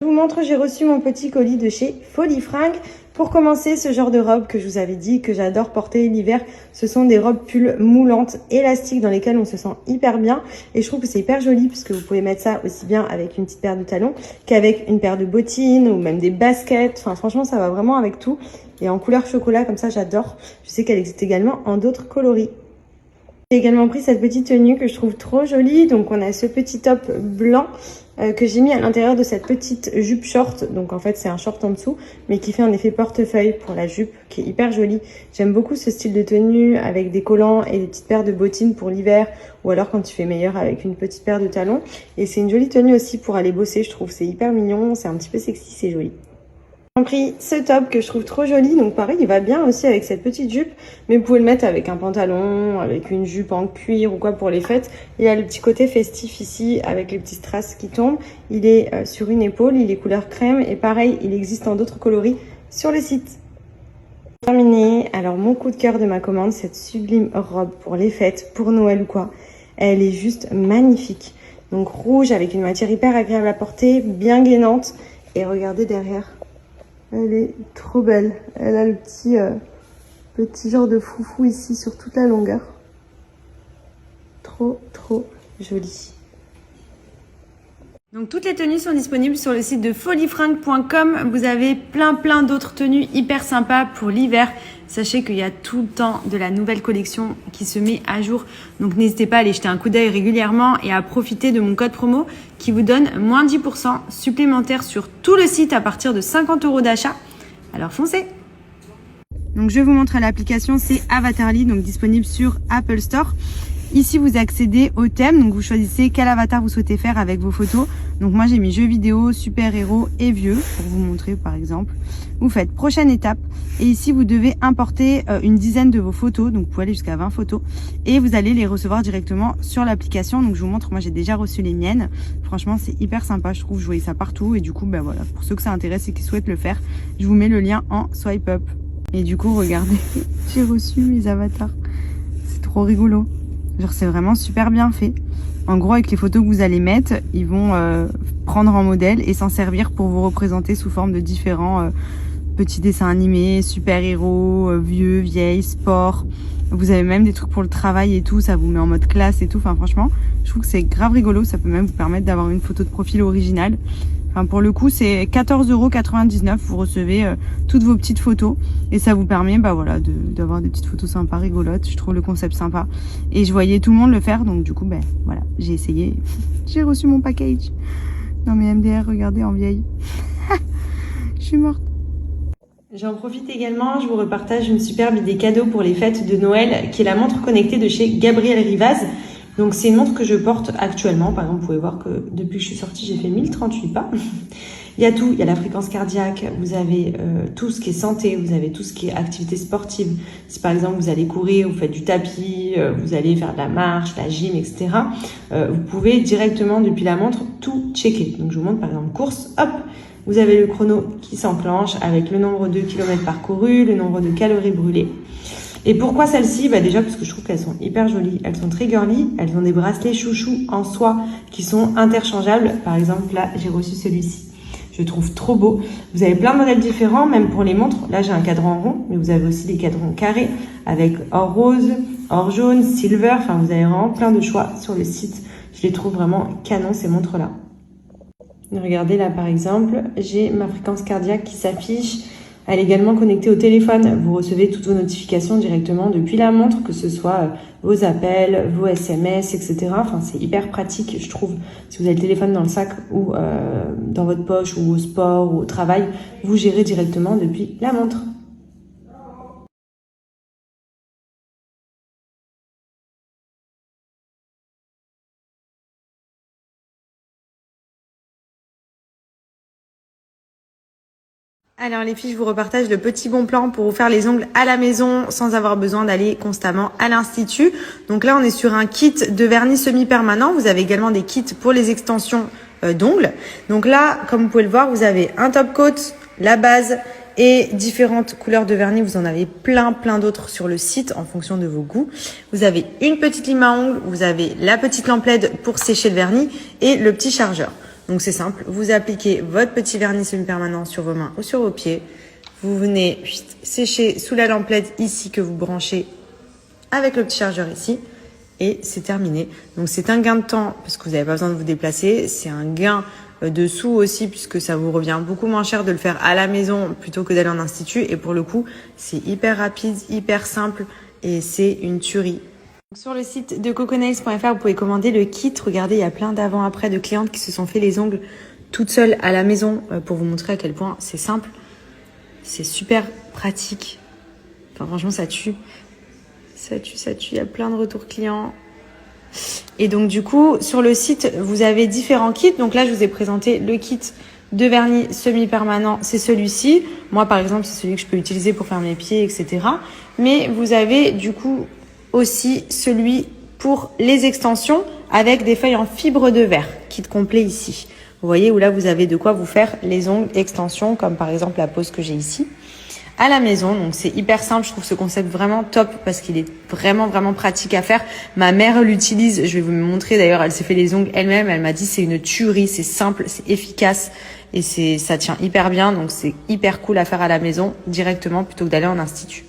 vous montre, j'ai reçu mon petit colis de chez Folies Fringues. Pour commencer, ce genre de robe que je vous avais dit que j'adore porter l'hiver, ce sont des robes pulls moulantes, élastiques, dans lesquelles on se sent hyper bien. Et je trouve que c'est hyper joli puisque vous pouvez mettre ça aussi bien avec une petite paire de talons qu'avec une paire de bottines ou même des baskets. Enfin, franchement, ça va vraiment avec tout. Et en couleur chocolat, comme ça, j'adore. Je sais qu'elle existe également en d'autres coloris. J'ai également pris cette petite tenue que je trouve trop jolie. Donc on a ce petit top blanc que j'ai mis à l'intérieur de cette petite jupe short. Donc en fait c'est un short en dessous mais qui fait un effet portefeuille pour la jupe qui est hyper jolie. J'aime beaucoup ce style de tenue avec des collants et des petites paires de bottines pour l'hiver ou alors quand tu fais meilleur avec une petite paire de talons. Et c'est une jolie tenue aussi pour aller bosser, je trouve. C'est hyper mignon, c'est un petit peu sexy, c'est joli. J'ai pris ce top que je trouve trop joli, donc pareil il va bien aussi avec cette petite jupe, mais vous pouvez le mettre avec un pantalon, avec une jupe en cuir ou quoi pour les fêtes. Il y a le petit côté festif ici avec les petits strass qui tombent, il est sur une épaule, il est couleur crème et pareil il existe en d'autres coloris sur le site. Terminé, alors mon coup de cœur de ma commande, cette sublime robe pour les fêtes, pour Noël ou quoi, elle est juste magnifique. Donc rouge avec une matière hyper agréable à porter, bien gainante et regardez derrière. Elle est trop belle. Elle a le petit genre de foufou ici sur toute la longueur. Trop jolie. Donc toutes les tenues sont disponibles sur le site de foliefringues.com. Vous avez plein d'autres tenues hyper sympas pour l'hiver. Sachez qu'il y a tout le temps de la nouvelle collection qui se met à jour. Donc n'hésitez pas à aller jeter un coup d'œil régulièrement et à profiter de mon code promo qui vous donne moins 10% supplémentaire sur tout le site à partir de 50 € d'achat. Alors foncez! Donc je vous montre l'application, c'est Avatarly, donc disponible sur Apple Store. Ici, vous accédez au thème, donc vous choisissez quel avatar vous souhaitez faire avec vos photos. Donc moi, j'ai mis jeux vidéo, super-héros et vieux, pour vous montrer par exemple. Vous faites prochaine étape, et ici, vous devez importer une dizaine de vos photos, donc vous pouvez aller jusqu'à 20 photos, et vous allez les recevoir directement sur l'application. Donc je vous montre, moi j'ai déjà reçu les miennes. Franchement, c'est hyper sympa, je trouve, je voyais ça partout, et du coup, ben voilà, pour ceux que ça intéresse et qui souhaitent le faire, je vous mets le lien en swipe up. Et du coup, regardez, j'ai reçu mes avatars. C'est trop rigolo. Genre c'est vraiment super bien fait. En gros avec les photos que vous allez mettre, ils vont prendre en modèle et s'en servir pour vous représenter sous forme de différents petits dessins animés, super-héros, vieux, vieilles, sport. Vous avez même des trucs pour le travail et tout, ça vous met en mode classe et tout. Enfin franchement, je trouve que c'est grave rigolo, ça peut même vous permettre d'avoir une photo de profil originale. Enfin, pour le coup, c'est 14,99 €. Vous recevez toutes vos petites photos et ça vous permet bah, voilà, d'avoir des petites photos sympas, rigolotes. Je trouve le concept sympa. Et je voyais tout le monde le faire, donc du coup, ben, voilà, j'ai essayé. J'ai reçu mon package. Non mais MDR, regardez en vieille. Je suis morte. J'en profite également, je vous repartage une superbe idée cadeau pour les fêtes de Noël qui est la montre connectée de chez Gabriel Rivaz. Donc c'est une montre que je porte actuellement. Par exemple, vous pouvez voir que depuis que je suis sortie, j'ai fait 1038 pas. Il y a tout, il y a la fréquence cardiaque, vous avez tout ce qui est santé, vous avez tout ce qui est activité sportive. Si par exemple vous allez courir, vous faites du tapis, vous allez faire de la marche, la gym, etc. Vous pouvez directement depuis la montre tout checker. Donc je vous montre par exemple course, hop, vous avez le chrono qui s'enclenche avec le nombre de kilomètres parcourus, le nombre de calories brûlées. Et pourquoi celles-ci? Bah déjà parce que je trouve qu'elles sont hyper jolies, elles sont très girly, elles ont des bracelets chouchou en soie qui sont interchangeables. Par exemple là j'ai reçu celui-ci, je le trouve trop beau. Vous avez plein de modèles différents, même pour les montres. Là j'ai un cadran rond, mais vous avez aussi des cadrans carrés avec or rose, or jaune, silver. Enfin vous avez vraiment plein de choix sur le site. Je les trouve vraiment canon ces montres-là. Regardez là par exemple, j'ai ma fréquence cardiaque qui s'affiche. Elle est également connectée au téléphone. Vous recevez toutes vos notifications directement depuis la montre, que ce soit vos appels, vos SMS, etc. Enfin, c'est hyper pratique, je trouve. Si vous avez le téléphone dans le sac ou dans votre poche ou au sport ou au travail, vous gérez directement depuis la montre. Alors les filles, je vous repartage le petit bon plan pour vous faire les ongles à la maison sans avoir besoin d'aller constamment à l'institut. Donc là, on est sur un kit de vernis semi-permanent. Vous avez également des kits pour les extensions d'ongles. Donc là, comme vous pouvez le voir, vous avez un top coat, la base et différentes couleurs de vernis. Vous en avez plein d'autres sur le site en fonction de vos goûts. Vous avez une petite lime à ongles, vous avez la petite lampe LED pour sécher le vernis et le petit chargeur. Donc c'est simple, vous appliquez votre petit vernis semi-permanent sur vos mains ou sur vos pieds. Vous venez sécher sous la lampe LED ici que vous branchez avec le petit chargeur ici. Et c'est terminé. Donc c'est un gain de temps parce que vous n'avez pas besoin de vous déplacer. C'est un gain de sous aussi puisque ça vous revient beaucoup moins cher de le faire à la maison plutôt que d'aller en institut. Et pour le coup, c'est hyper rapide, hyper simple et c'est une tuerie. Sur le site de coconails.fr, vous pouvez commander le kit. Regardez, il y a plein d'avant-après de clientes qui se sont fait les ongles toutes seules à la maison pour vous montrer à quel point c'est simple. C'est super pratique. Enfin, franchement, ça tue. Ça tue. Il y a plein de retours clients. Et donc, du coup, sur le site, vous avez différents kits. Donc là, je vous ai présenté le kit de vernis semi-permanent. C'est celui-ci. Moi, par exemple, c'est celui que je peux utiliser pour faire mes pieds, etc. Mais vous avez, du coup, aussi celui pour les extensions avec des feuilles en fibre de verre. Kit complet ici. Vous voyez où là, vous avez de quoi vous faire les ongles extensions, comme par exemple la pose que j'ai ici. À la maison, donc c'est hyper simple, je trouve ce concept vraiment top parce qu'il est vraiment pratique à faire. Ma mère l'utilise, je vais vous montrer d'ailleurs, elle s'est fait les ongles elle-même, elle m'a dit c'est une tuerie, c'est simple, c'est efficace et ça tient hyper bien, donc c'est hyper cool à faire à la maison directement plutôt que d'aller en institut.